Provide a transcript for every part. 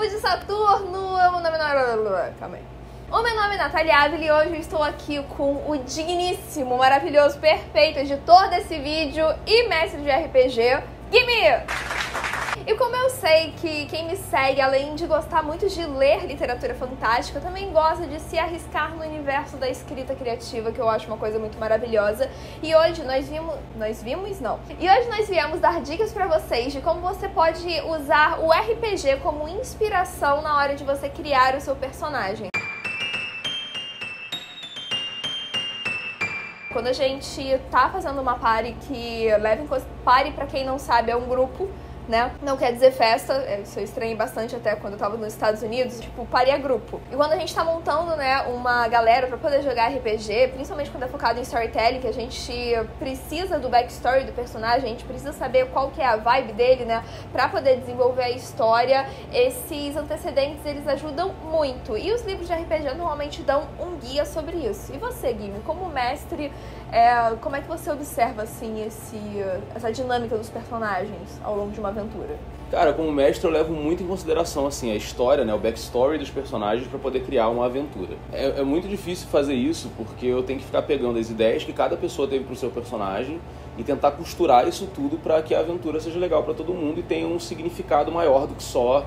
povo de Saturno! O meu nome é... Calma aí. O meu nome é Natália Ávila e hoje eu estou aqui com o digníssimo, maravilhoso, perfeito editor desse vídeo e mestre de RPG, Guime! E como eu sei que quem me segue, além de gostar muito de ler literatura fantástica, também gosta de se arriscar no universo da escrita criativa, que eu acho uma coisa muito maravilhosa. E hoje hoje nós viemos dar dicas pra vocês de como você pode usar o RPG como inspiração na hora de você criar o seu personagem. Quando a gente tá fazendo uma party que leva em conta... Party, pra quem não sabe, é um grupo, né? Não quer dizer festa, isso eu estranhei bastante até quando eu tava nos Estados Unidos, tipo, party é grupo. E quando a gente tá montando, né, uma galera pra poder jogar RPG, principalmente quando é focado em storytelling, que a gente precisa do backstory do personagem, a gente precisa saber qual que é a vibe dele, né, pra poder desenvolver a história, esses antecedentes, eles ajudam muito. E os livros de RPG normalmente dão um guia sobre isso. E você, Guime, como mestre, como é que você observa, assim, essa dinâmica dos personagens ao longo de uma aventura? Cara, como mestre eu levo muito em consideração assim, a história, né, o backstory dos personagens para poder criar uma aventura. É muito difícil fazer isso porque eu tenho que ficar pegando as ideias que cada pessoa teve pro seu personagem e tentar costurar isso tudo para que a aventura seja legal para todo mundo e tenha um significado maior do que só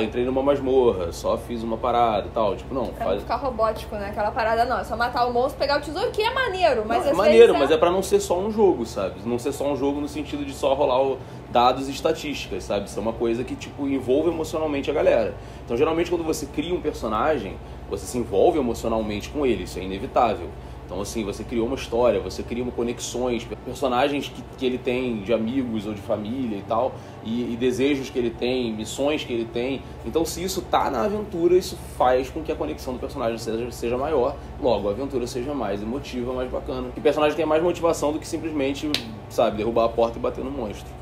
entrei numa masmorra, só fiz uma parada e tal, tipo, não. Pra não ficar robótico, né? Aquela parada não, é só matar o monstro, pegar o tesouro, que é maneiro, mas não, é maneiro, mas é pra não ser só um jogo, sabe? Não ser só um jogo no sentido de só rolar dados e estatísticas, sabe? Isso é uma coisa que, tipo, envolve emocionalmente a galera. Então, geralmente, quando você cria um personagem, você se envolve emocionalmente com ele, isso é inevitável. Então, assim, você criou uma história, você cria conexões, personagens que ele tem de amigos ou de família e tal, e desejos que ele tem, missões que ele tem. Então, se isso tá na aventura, isso faz com que a conexão do personagem seja maior, logo a aventura seja mais emotiva, mais bacana. Que o personagem tenha mais motivação do que simplesmente, sabe, derrubar a porta e bater no monstro.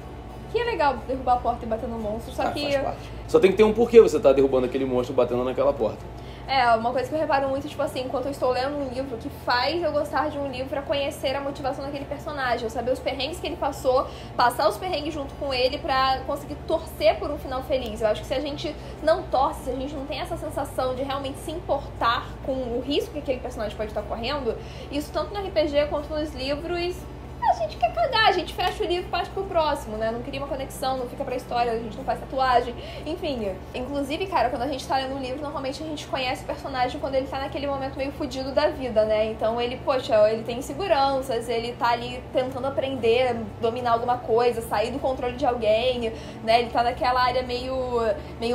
Que é legal derrubar a porta e bater no monstro, só que... Faz parte. Só tem que ter um porquê você tá derrubando aquele monstro e batendo naquela porta. Uma coisa que eu reparo muito, tipo assim, enquanto eu estou lendo um livro, que faz eu gostar de um livro pra conhecer a motivação daquele personagem, eu saber os perrengues que ele passou, passar os perrengues junto com ele pra conseguir torcer por um final feliz. Eu acho que se a gente não torce, se a gente não tem essa sensação de realmente se importar com o risco que aquele personagem pode estar correndo, isso tanto no RPG quanto nos livros... A gente quer cagar, a gente fecha o livro e parte pro próximo, né? Não cria uma conexão, não fica pra história, a gente não faz tatuagem, enfim. Inclusive, cara, quando a gente tá lendo um livro, normalmente a gente conhece o personagem quando ele tá naquele momento meio fudido da vida, né? Então ele, poxa, ele tem inseguranças, ele tá ali tentando aprender, dominar alguma coisa, sair do controle de alguém, né? Ele tá naquela área meio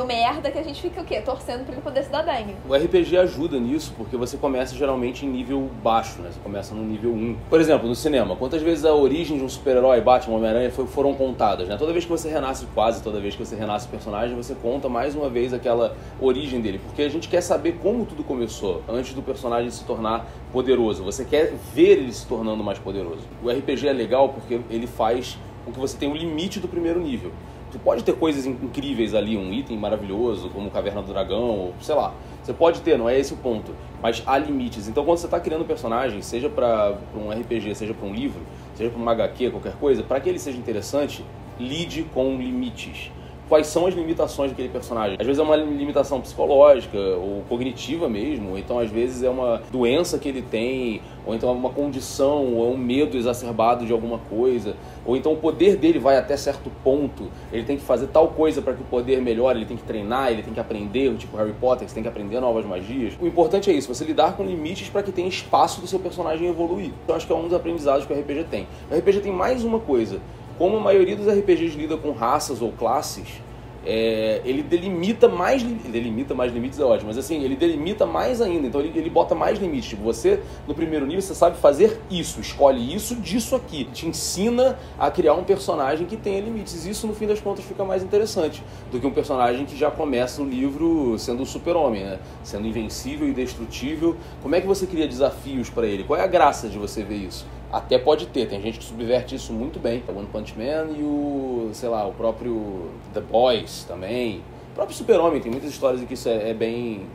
merda que a gente fica o quê? Torcendo pra ele poder se dar bem. O RPG ajuda nisso, porque você começa geralmente em nível baixo, né? Você começa no nível 1. Por exemplo, no cinema, quantas vezes a origem de um super-herói, Batman, Homem-Aranha, foram contadas, né? Toda vez que você renasce, quase toda vez que você renasce o personagem, você conta mais uma vez aquela origem dele, porque a gente quer saber como tudo começou, antes do personagem se tornar poderoso. Você quer ver ele se tornando mais poderoso. O RPG é legal porque ele faz com que você tenha o limite do primeiro nível. Você pode ter coisas incríveis ali, um item maravilhoso, como Caverna do Dragão, ou sei lá. Você pode ter, não é esse o ponto. Mas há limites. Então, quando você está criando um personagem, seja para um RPG, seja para um livro, seja para uma HQ, qualquer coisa, para que ele seja interessante, lide com limites. Quais são as limitações daquele personagem? Às vezes é uma limitação psicológica ou cognitiva mesmo, ou então às vezes é uma doença que ele tem, ou então é uma condição, ou é um medo exacerbado de alguma coisa, ou então o poder dele vai até certo ponto, ele tem que fazer tal coisa para que o poder melhore, ele tem que treinar, ele tem que aprender, tipo Harry Potter, você tem que aprender novas magias. O importante é isso, você lidar com limites para que tenha espaço do seu personagem evoluir. Eu acho que é um dos aprendizados que o RPG tem. O RPG tem mais uma coisa. Como a maioria dos RPGs lida com raças ou classes, ele delimita mais limites, é ótimo, mas assim, ele delimita mais ainda, então ele bota mais limites. Tipo, você, no primeiro nível, você sabe fazer isso, escolhe isso disso aqui, te ensina a criar um personagem que tenha limites. Isso, no fim das contas, fica mais interessante do que um personagem que já começa o livro sendo um super-homem, né? Sendo invencível e indestrutível. Como é que você cria desafios para ele? Qual é a graça de você ver isso? Até pode ter, tem gente que subverte isso muito bem. O One Punch Man e o próprio The Boys também. O próprio Super-Homem, tem muitas histórias em que isso é bem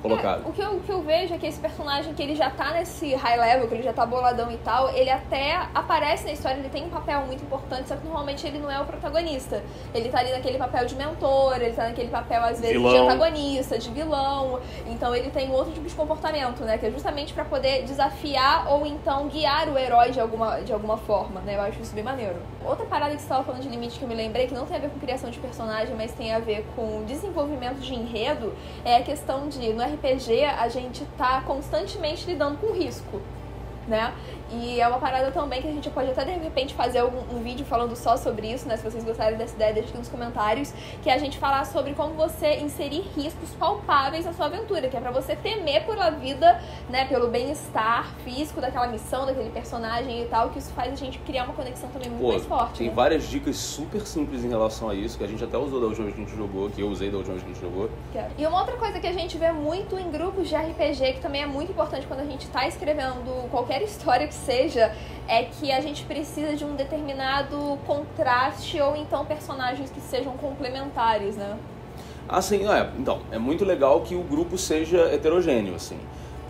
colocado. O que eu vejo é que esse personagem que ele já tá nesse high level, que ele já tá boladão e tal, ele até aparece na história, ele tem um papel muito importante, só que normalmente ele não é o protagonista. Ele tá ali naquele papel de mentor, ele tá naquele papel, às vezes, de antagonista, de vilão. Então ele tem outro tipo de comportamento, né? Que é justamente pra poder desafiar ou então guiar o herói de alguma forma, né? Eu acho isso bem maneiro. Outra parada que você tava falando de limite que eu me lembrei, que não tem a ver com criação de personagem, mas tem a ver com desenvolvimento de enredo, é a questão de, no RPG, a gente tá constantemente lidando com risco, né? E é uma parada também que a gente pode até, de repente, fazer um vídeo falando só sobre isso, né? Se vocês gostarem dessa ideia, deixem aqui nos comentários, que é a gente falar sobre como você inserir riscos palpáveis na sua aventura, que é pra você temer pela vida, né? Pelo bem-estar físico daquela missão, daquele personagem e tal, que isso faz a gente criar uma conexão também muito mais forte, tem né? várias dicas super simples em relação a isso, que a gente até usou da última vez que a gente jogou, que eu usei da última vez que a gente jogou. E uma outra coisa que a gente vê muito em grupos de RPG, que também é muito importante quando a gente tá escrevendo qualquer história que seja, é que a gente precisa de um determinado contraste ou então personagens que sejam complementares, né? Assim, então, é muito legal que o grupo seja heterogêneo, assim.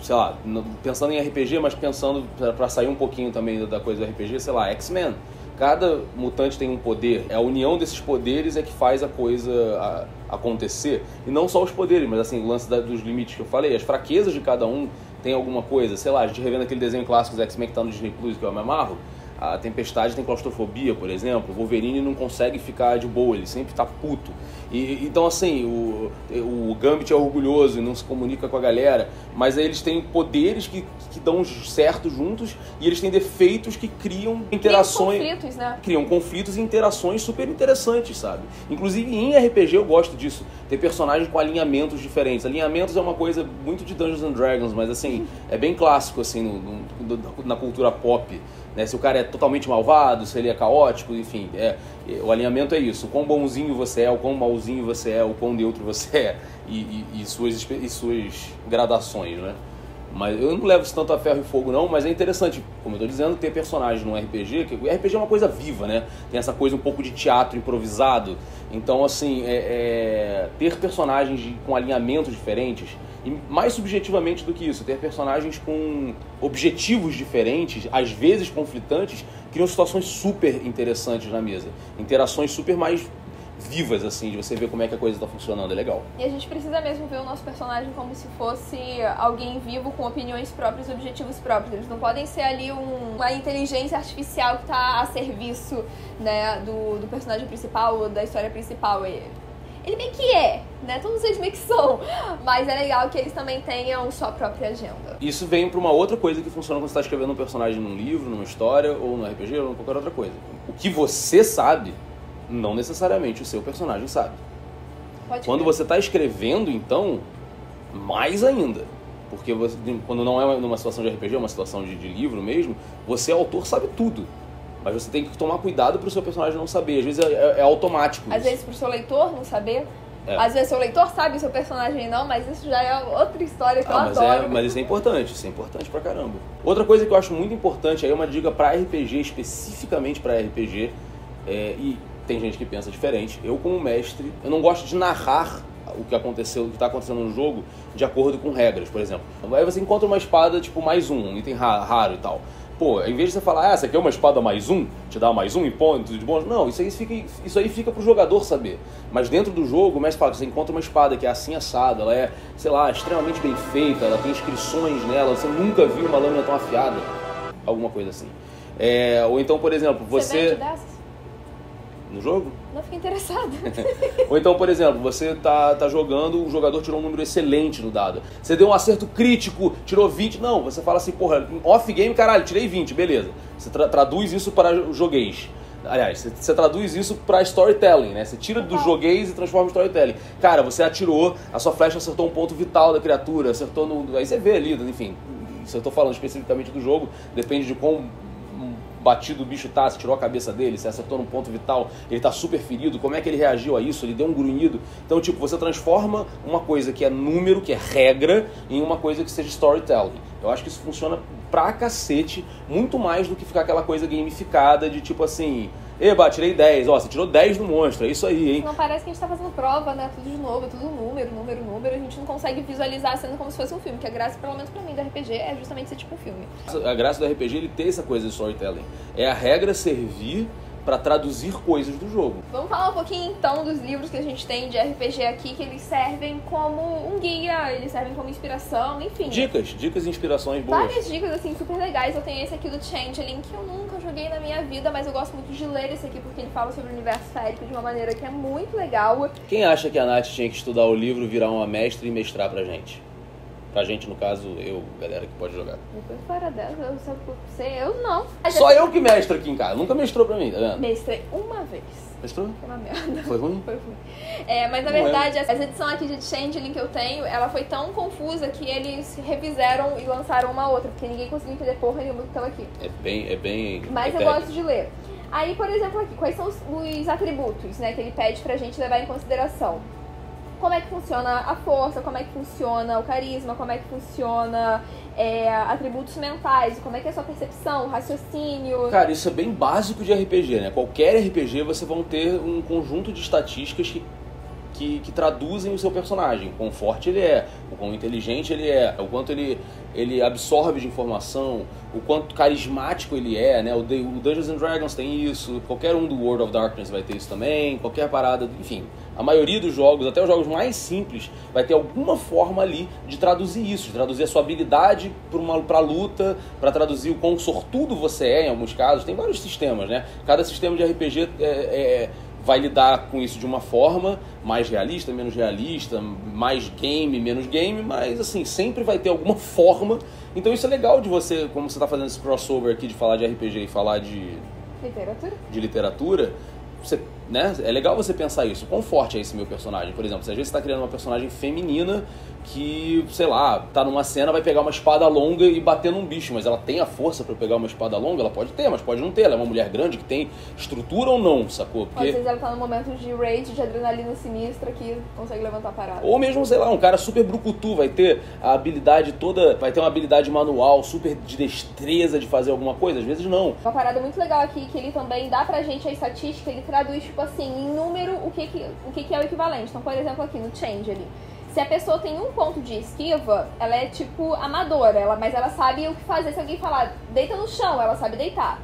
Sei lá, pensando em RPG, mas pensando pra sair um pouquinho também da coisa do RPG, sei lá, X-Men. Cada mutante tem um poder, a união desses poderes é que faz a coisa acontecer. E não só os poderes, mas assim, o lance dos limites que eu falei, as fraquezas de cada um tem alguma coisa. Sei lá, a gente revendo aquele desenho clássico dos X-Men que tá no Disney Plus, que eu me amarro. A Tempestade tem claustrofobia, por exemplo. O Wolverine não consegue ficar de boa, ele sempre tá puto. Então, assim, o Gambit é orgulhoso e não se comunica com a galera, mas aí eles têm poderes que dão certo juntos e eles têm defeitos que criam interações... Criam conflitos, né? Criam conflitos e interações super interessantes, sabe? Inclusive, em RPG eu gosto disso. Ter personagens com alinhamentos diferentes. Alinhamentos é uma coisa muito de Dungeons and Dragons, mas, assim, é bem clássico, assim, na cultura pop. Né? Se o cara é totalmente malvado, se ele é caótico, enfim, o alinhamento é isso. O quão bonzinho você é, o quão malzinho você é, o quão neutro você é e suas gradações, né? Mas eu não levo isso tanto a ferro e fogo não, mas é interessante, como eu tô dizendo, ter personagens no RPG, que o RPG é uma coisa viva, né? Tem essa coisa um pouco de teatro improvisado. Então, assim, ter personagens com alinhamentos diferentes, e mais subjetivamente do que isso, ter personagens com objetivos diferentes, às vezes conflitantes, criam situações super interessantes na mesa. Interações super mais vivas, assim, de você ver como é que a coisa tá funcionando, é legal. E a gente precisa mesmo ver o nosso personagem como se fosse alguém vivo com opiniões próprias e objetivos próprios. Eles não podem ser ali uma inteligência artificial que tá a serviço, né, do personagem principal ou da história principal. Ele meio que né? Todos eles meio que são. Mas é legal que eles também tenham sua própria agenda. Isso vem pra uma outra coisa que funciona quando você tá escrevendo um personagem num livro, numa história, ou no RPG, ou em qualquer outra coisa. O que você sabe, não necessariamente o seu personagem sabe. Quando você tá escrevendo, então, mais ainda. Porque quando não é numa situação de RPG, é uma situação de livro mesmo, você, autor, sabe tudo. Mas você tem que tomar cuidado pro seu personagem não saber. Às vezes é automático. Às vezes pro seu leitor não saber. Às vezes seu leitor sabe o seu personagem não, mas isso já é outra história que eu adoro. Mas isso é importante pra caramba. Outra coisa que eu acho muito importante, aí é uma dica pra RPG, especificamente pra RPG, e tem gente que pensa diferente. Eu, como mestre, eu não gosto de narrar o que aconteceu, o que tá acontecendo no jogo de acordo com regras, por exemplo. Aí você encontra uma espada, tipo, mais um item raro e tal. Pô, em vez de você falar, essa aqui é uma espada mais um, te dá mais um em ponto de bônus, não, isso aí fica pro jogador saber. Mas dentro do jogo, o mestre fala que você encontra uma espada que é assim assada, ela é, sei lá, extremamente bem feita, ela tem inscrições nela, você nunca viu uma lâmina tão afiada, alguma coisa assim. Ou então, por exemplo, Você vende dessas? No jogo? Não, fiquei interessada. Ou então, por exemplo, você tá jogando, o jogador tirou um número excelente no dado. Você deu um acerto crítico, tirou 20. Não, você fala assim, porra, off-game, caralho, tirei 20, beleza. Você traduz isso para o joguês. Aliás, você traduz isso para storytelling, né? Você tira do joguês e transforma em storytelling. Cara, você atirou, a sua flecha acertou um ponto vital da criatura, acertou no... Aí você vê ali, enfim, se eu tô falando especificamente do jogo, depende de quão batido o bicho tá, se tirou a cabeça dele, se acertou num ponto vital, ele tá super ferido, como é que ele reagiu a isso, ele deu um grunhido. Então, tipo, você transforma uma coisa que é número, que é regra, em uma coisa que seja storytelling. Eu acho que isso funciona pra cacete, muito mais do que ficar aquela coisa gamificada de tipo assim, Eba, tirei 10. Ó, você tirou 10 no monstro, é isso aí, hein? Não parece que a gente tá fazendo prova, né? Tudo de novo, é tudo número. A gente não consegue visualizar a cena como se fosse um filme, que a graça, pelo menos pra mim, do RPG é justamente ser tipo um filme. A graça do RPG, ele ter essa coisa de storytelling. É a regra servir pra traduzir coisas do jogo. Vamos falar um pouquinho então dos livros que a gente tem de RPG aqui, que eles servem como um guia, eles servem como inspiração, enfim. Dicas e inspirações boas. Várias dicas, assim, super legais. Eu tenho esse aqui do Changeling, que eu nunca joguei na minha vida, mas eu gosto muito de ler esse aqui, porque ele fala sobre o universo férico de uma maneira que é muito legal. Quem acha que a Nath tinha que estudar o livro, virar uma mestre e mestrar pra gente? Pra gente, no caso, eu, galera que pode jogar. Depois fora dessa, eu não. Só eu que mestro aqui em casa. Nunca mestrou pra mim, tá vendo? Mestrei uma vez. Mestrou? Foi uma merda. Foi ruim? Foi ruim. Mas na verdade, essa edição aqui de Changeling que eu tenho, ela foi tão confusa que eles revisaram e lançaram uma outra, porque ninguém conseguiu entender porra nenhuma que tava aqui. É bem... Mas eu gosto de ler. Aí, por exemplo, aqui, quais são os atributos, né, que ele pede pra gente levar em consideração? Como é que funciona a força, como é que funciona o carisma, como é que funciona atributos mentais, como é que é a sua percepção, raciocínio. Cara, isso é bem básico de RPG, né? Qualquer RPG você vai ter um conjunto de estatísticas que traduzem o seu personagem. O quão forte ele é, o quão inteligente ele é, o quanto ele absorve de informação, o quanto carismático ele é, né? O Dungeons and Dragons tem isso, qualquer um do World of Darkness vai ter isso também, qualquer parada, enfim. A maioria dos jogos, até os jogos mais simples, vai ter alguma forma ali de traduzir isso, de traduzir a sua habilidade pra luta, pra traduzir o quão sortudo você é em alguns casos. Tem vários sistemas, né? Cada sistema de RPG vai lidar com isso de uma forma mais realista, menos realista, mais game, menos game, mas assim, sempre vai ter alguma forma. Então isso é legal de você, como você tá fazendo esse crossover aqui de falar de RPG e falar de literatura, você, né? É legal você pensar isso. Quão forte é esse meu personagem? Por exemplo, se às vezes você tá criando uma personagem feminina que, sei lá, tá numa cena, vai pegar uma espada longa e bater num bicho, mas ela tem a força pra pegar uma espada longa? Ela pode ter, mas pode não ter. Ela é uma mulher grande que tem estrutura ou não, sacou? Porque... Às vezes ela tá num momento de rage, de adrenalina sinistra que consegue levantar a parada. Ou mesmo, sei lá, um cara super brucutu, vai ter a habilidade toda, vai ter uma habilidade manual, super de destreza de fazer alguma coisa, às vezes não. Uma parada muito legal aqui, que ele também dá pra gente a estatística, ele traduz, tipo assim, em número, o que é o equivalente. Então, por exemplo, aqui no Change ali, se a pessoa tem 1 ponto de esquiva, ela é tipo amadora, mas ela sabe o que fazer se alguém falar deita no chão, ela sabe deitar.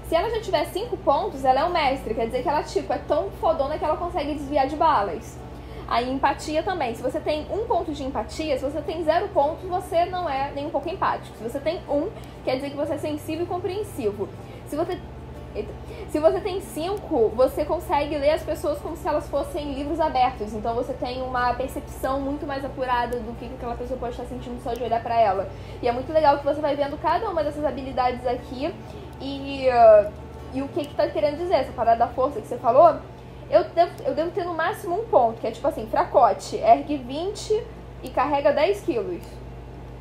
Se ela já tiver 5 pontos, ela é o mestre, quer dizer que ela tipo é tão fodona que ela consegue desviar de balas. Aí empatia também, se você tem 1 ponto de empatia, se você tem 0 pontos, você não é nem um pouco empático. Se você tem 1, quer dizer que você é sensível e compreensivo. Se você tem 5, você consegue ler as pessoas como se elas fossem livros abertos. Então você tem uma percepção muito mais apurada do que aquela pessoa pode estar sentindo só de olhar pra ela. E é muito legal que você vai vendo cada uma dessas habilidades aqui e o que tá querendo dizer. Essa parada da força que você falou, eu devo ter no máximo 1 ponto, que é tipo assim, fracote, ergue 20 e carrega 10 quilos.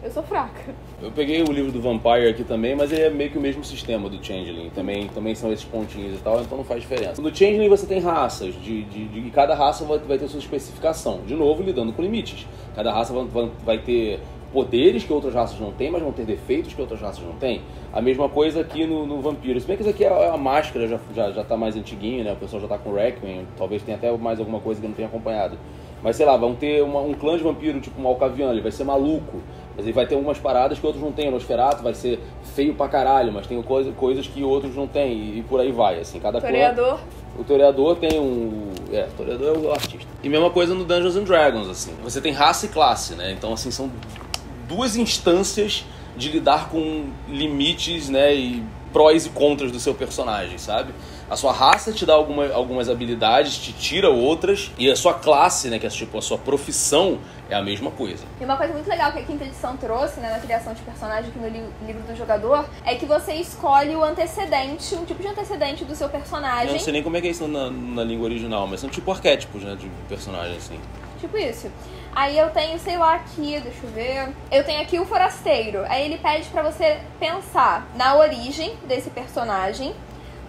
Eu sou fraca. Eu peguei o livro do Vampire aqui também, mas ele é meio que o mesmo sistema do Changeling. Também são esses pontinhos e tal, então não faz diferença. No Changeling você tem raças, e cada raça vai ter sua especificação. De novo, lidando com limites. Cada raça vai ter poderes que outras raças não têm, mas vão ter defeitos que outras raças não têm. A mesma coisa aqui no Vampiro. Se bem que isso aqui a máscara já tá mais antiguinha, né? O pessoal já tá com Requiem, talvez tenha até mais alguma coisa que eu não tenha acompanhado. Mas sei lá, vão ter um clã de vampiro, tipo um Malkavian, ele vai ser maluco. Mas ele vai ter algumas paradas que outros não têm. O Nosferatu vai ser feio pra caralho, mas tem coisas que outros não têm. E por aí vai, assim. Cada Toreador. O Toreador tem o Toreador é o artista. E mesma coisa no Dungeons and Dragons, assim. Você tem raça e classe, né? Então, assim, são 2 instâncias de lidar com limites, né? E prós e contras do seu personagem, sabe? A sua raça te dá algumas habilidades, te tira outras, e a sua classe, né, que é tipo a sua profissão, é a mesma coisa. E uma coisa muito legal que a quinta edição trouxe, né, na criação de personagem aqui no livro do jogador, é que você escolhe o antecedente, um tipo de antecedente do seu personagem. Eu não sei nem como é que é isso na língua original, mas são tipo arquétipos, né, de personagem, assim. Tipo isso. Aí eu tenho, sei lá, aqui, deixa eu ver. Eu tenho aqui o forasteiro. Aí ele pede pra você pensar na origem desse personagem,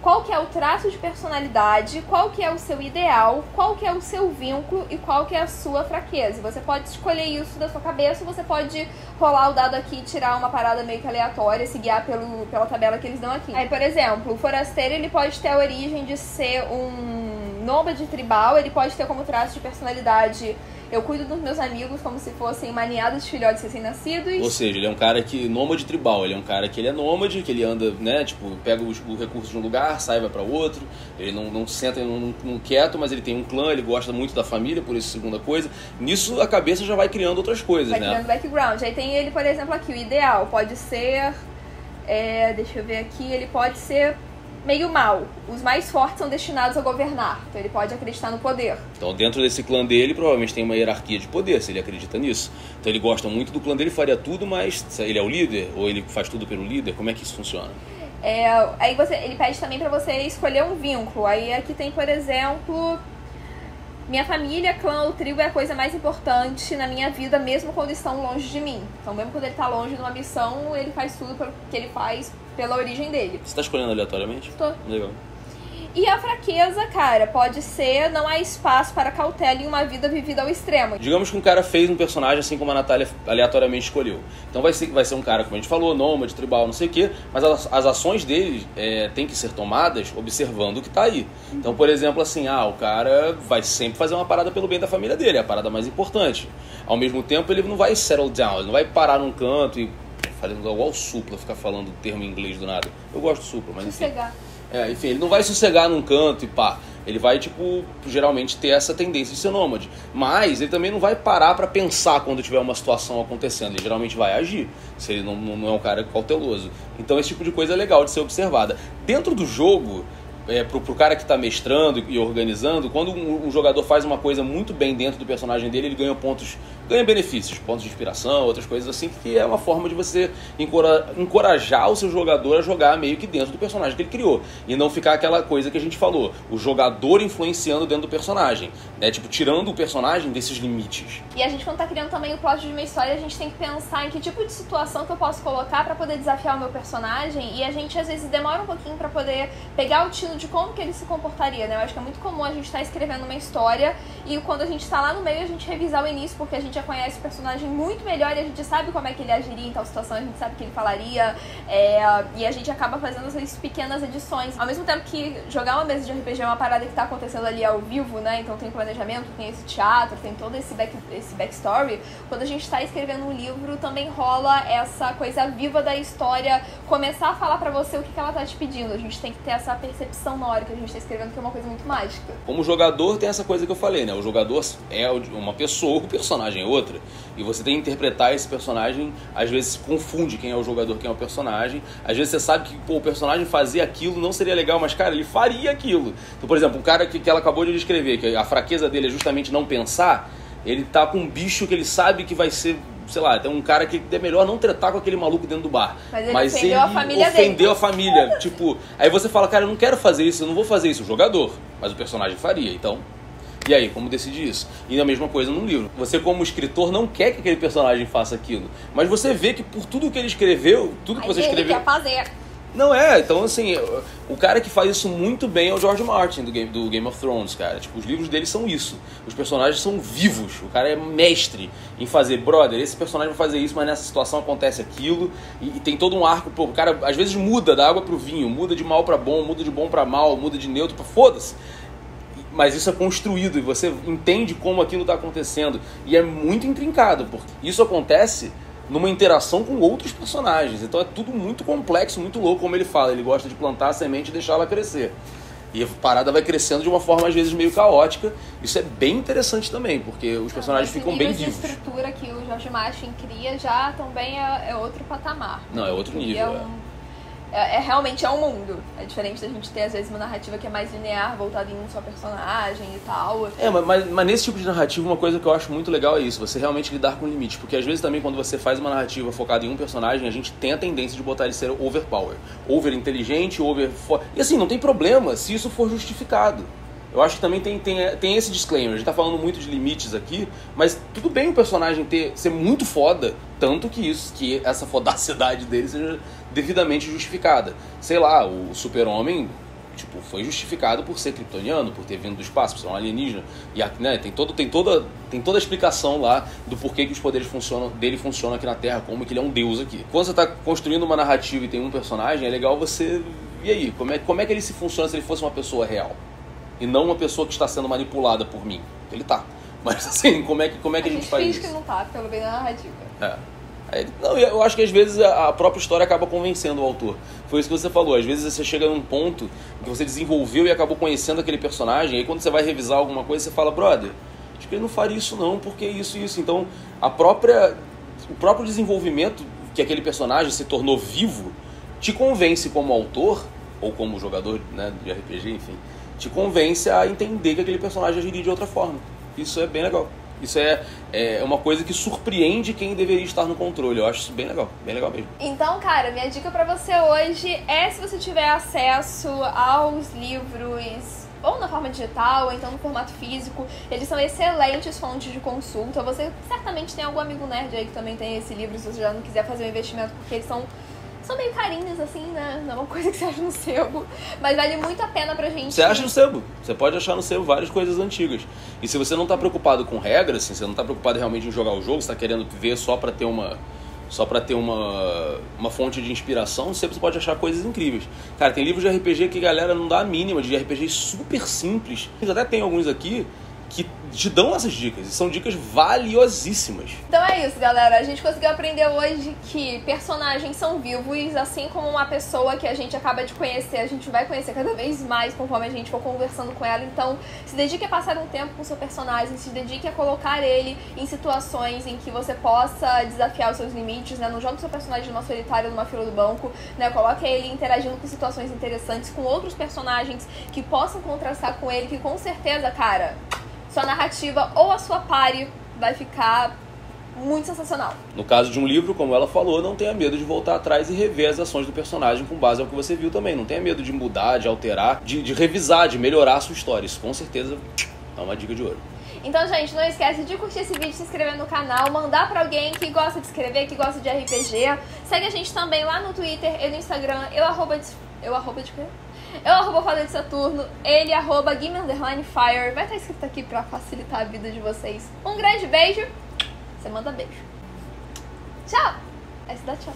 qual que é o traço de personalidade, qual que é o seu ideal, qual que é o seu vínculo e qual que é a sua fraqueza. Você pode escolher isso da sua cabeça, você pode rolar o dado aqui e tirar uma parada meio que aleatória, se guiar pela tabela que eles dão aqui. Aí, por exemplo, o forasteiro, ele pode ter a origem de ser um nômade tribal, ele pode ter como traço de personalidade: eu cuido dos meus amigos como se fossem maniados filhotes recém-nascidos. Ou seja, ele é um cara que, nômade tribal, ele é um cara que ele é nômade, que ele anda, né, tipo, pega o recurso de um lugar, sai, vai pra outro, ele não senta num quieto, mas ele tem um clã, ele gosta muito da família, por isso segunda coisa. Nisso a cabeça já vai criando outras coisas, vai né? Vai criando background. Aí tem ele, por exemplo, aqui, o ideal pode ser, deixa eu ver aqui, ele pode ser meio mal. Os mais fortes são destinados a governar, então ele pode acreditar no poder. Então dentro desse clã dele provavelmente tem uma hierarquia de poder, se ele acredita nisso. Então ele gosta muito do clã dele, faria tudo, mas ele é o líder? Ou ele faz tudo pelo líder? Como é que isso funciona? Aí ele pede também pra você escolher um vínculo. Aí aqui tem, por exemplo, minha família, clã ou tribo é a coisa mais importante na minha vida, mesmo quando estão longe de mim. Então mesmo quando ele tá longe de uma missão, ele faz tudo que ele faz pela origem dele. Você tá escolhendo aleatoriamente? Tô. Legal. E a fraqueza, cara, pode ser: não há espaço para cautela em uma vida vivida ao extremo. Digamos que um cara fez um personagem assim como a Natália aleatoriamente escolheu. Então vai ser um cara, como a gente falou, nômade, tribal, não sei o quê, mas as ações dele têm que ser tomadas observando o que tá aí. Então, por exemplo, assim, o cara vai sempre fazer uma parada pelo bem da família dele, é a parada mais importante. Ao mesmo tempo, ele não vai settle down, ele não vai parar num canto e falando igual o Supla, ficar falando o termo em inglês do nada. Eu gosto do Supla, mas enfim. Sossegar. Enfim, ele não vai sossegar num canto e pá. Ele vai, geralmente ter essa tendência de ser nômade. Mas ele também não vai parar pra pensar quando tiver uma situação acontecendo. Ele geralmente vai agir, se ele não é um cara cauteloso. Então esse tipo de coisa é legal de ser observada. Dentro do jogo, pro cara que tá mestrando e organizando, quando um jogador faz uma coisa muito bem dentro do personagem dele, ele ganha benefícios, pontos de inspiração, outras coisas assim, que é uma forma de você encorajar o seu jogador a jogar meio que dentro do personagem que ele criou. E não ficar aquela coisa que a gente falou, o jogador influenciando dentro do personagem, né? Tirando o personagem desses limites. E a gente, quando tá criando também o plot de uma história, a gente tem que pensar em que tipo de situação que eu posso colocar pra poder desafiar o meu personagem, e a gente às vezes demora um pouquinho pra poder pegar o tino de como que ele se comportaria, né? Eu acho que é muito comum a gente estar escrevendo uma história e quando a gente tá lá no meio a gente revisar o início, porque a gente já conhece o personagem muito melhor e a gente sabe como é que ele agiria em tal situação, a gente sabe o que ele falaria, e a gente acaba fazendo essas pequenas edições. Ao mesmo tempo que jogar uma mesa de RPG é uma parada que tá acontecendo ali ao vivo, né? Então tem planejamento, tem esse teatro, tem todo esse backstory. Quando a gente tá escrevendo um livro, também rola essa coisa viva da história começar a falar pra você o que ela tá te pedindo. A gente tem que ter essa percepção na hora que a gente tá escrevendo, que é uma coisa muito mágica. Como jogador, tem essa coisa que eu falei, né? O jogador é uma pessoa, o personagem é outra. E você tem que interpretar esse personagem, às vezes se confunde quem é o jogador, quem é o personagem. Às vezes você sabe que o personagem fazia aquilo, não seria legal, mas, cara, ele faria aquilo. Então, por exemplo, um cara que ela acabou de descrever, que a fraqueza dele é justamente não pensar, ele tá com um bicho que ele sabe que vai ser, sei lá, tem um cara que é melhor não tretar com aquele maluco dentro do bar. Mas ele ofendeu a família dele. Ofendeu a família. Aí você fala, cara, eu não quero fazer isso, eu não vou fazer isso, o jogador. Mas o personagem faria, então... E aí, como decidir isso? E a mesma coisa num livro. Você, como escritor, não quer que aquele personagem faça aquilo. Mas você vê que por tudo que ele escreveu, tudo que você escreveu... Ele quer fazer. Não então assim, o cara que faz isso muito bem é o George Martin do Game of Thrones, cara. Os livros dele são isso. Os personagens são vivos. O cara é mestre em fazer, brother, esse personagem vai fazer isso, mas nessa situação acontece aquilo. E tem todo um arco, o cara às vezes muda da água pro vinho, muda de mal pra bom, muda de bom pra mal, muda de neutro pra foda-se. Mas isso é construído e você entende como aquilo tá acontecendo. E é muito intrincado, porque isso acontece numa interação com outros personagens. Então é tudo muito complexo, muito louco, como ele fala. Ele gosta de plantar a semente e deixar ela crescer. E a parada vai crescendo de uma forma, às vezes, meio caótica. Isso é bem interessante também, porque os personagens ficam bem vivos. A estrutura que o George Martin cria já também é outro patamar. Não, é outro nível. Realmente é um mundo. É diferente da gente ter, às vezes, uma narrativa que é mais linear, voltada em um só personagem e tal. Mas nesse tipo de narrativa, uma coisa que eu acho muito legal é isso, você realmente lidar com limites. Porque às vezes também, quando você faz uma narrativa focada em um personagem, a gente tem a tendência de botar ele ser overpower. Over inteligente, E assim, não tem problema se isso for justificado. Eu acho que também tem esse disclaimer. A gente tá falando muito de limites aqui, mas tudo bem o personagem ser muito foda, tanto que essa fodacidade dele seja devidamente justificada. Sei lá, o Super-Homem Tipo, foi justificado por ser kryptoniano, por ter vindo do espaço, por ser um alienígena. E, né, tem toda a explicação lá do porquê que os poderes dele funcionam aqui na Terra, como que ele é um deus aqui. Quando você tá construindo uma narrativa e tem um personagem, é legal você... E aí, como é que ele se funciona se ele fosse uma pessoa real? E não uma pessoa que está sendo manipulada por mim. Ele tá. Mas assim, como é que a gente faz isso? A gente finge que não tá, pelo bem da narrativa. Não, eu acho que às vezes a própria história acaba convencendo o autor. Foi isso que você falou. Às vezes você chega num ponto que você desenvolveu e acabou conhecendo aquele personagem, e aí quando você vai revisar alguma coisa, você fala, brother, acho que ele não faria isso não, porque isso e isso. Então, o próprio desenvolvimento que aquele personagem se tornou vivo, te convence como autor, ou como jogador, né, de RPG, enfim, te convence a entender que aquele personagem agiria de outra forma. Isso é bem legal. Isso é uma coisa que surpreende quem deveria estar no controle. Eu acho isso bem legal mesmo. Então, cara, minha dica pra você hoje é, se você tiver acesso aos livros, ou na forma digital, ou então no formato físico, eles são excelentes fontes de consulta. Você certamente tem algum amigo nerd aí que também tem esse livro, se você já não quiser fazer um investimento, porque eles são meio carinhos, assim, né? Não é uma coisa que você acha no sebo. Mas vale muito a pena pra gente... Você acha no sebo. Você pode achar no sebo várias coisas antigas. E se você não tá preocupado com regras, assim, você não tá preocupado realmente em jogar o jogo, você tá querendo ver só pra ter uma fonte de inspiração, você pode achar coisas incríveis. Cara, tem livros de RPG que a galera não dá a mínima, de RPG super simples. Até tem alguns aqui que te dão essas dicas, e são dicas valiosíssimas. Então é isso, galera. A gente conseguiu aprender hoje que personagens são vivos, assim como uma pessoa que a gente acaba de conhecer, a gente vai conhecer cada vez mais conforme a gente for conversando com ela. Então, se dedique a passar um tempo com o seu personagem, se dedique a colocar ele em situações em que você possa desafiar os seus limites, né? Não jogue seu personagem numa solitária, numa fila do banco, né? Coloque ele interagindo com situações interessantes, com outros personagens que possam contrastar com ele, que com certeza, cara, sua narrativa ou a sua party vai ficar muito sensacional. No caso de um livro, como ela falou, não tenha medo de voltar atrás e rever as ações do personagem com base ao que você viu também. Não tenha medo de mudar, de alterar, de revisar, de melhorar a sua história. Isso com certeza é uma dica de ouro. Então, gente, não esquece de curtir esse vídeo, se inscrever no canal, mandar pra alguém que gosta de escrever, que gosta de RPG. Segue a gente também lá no Twitter e no Instagram. Eu arroba Fada de Saturno, ele arroba Game_Fire. Vai estar escrito aqui pra facilitar a vida de vocês. Um grande beijo. Você manda beijo. Tchau. Essa dá tchau.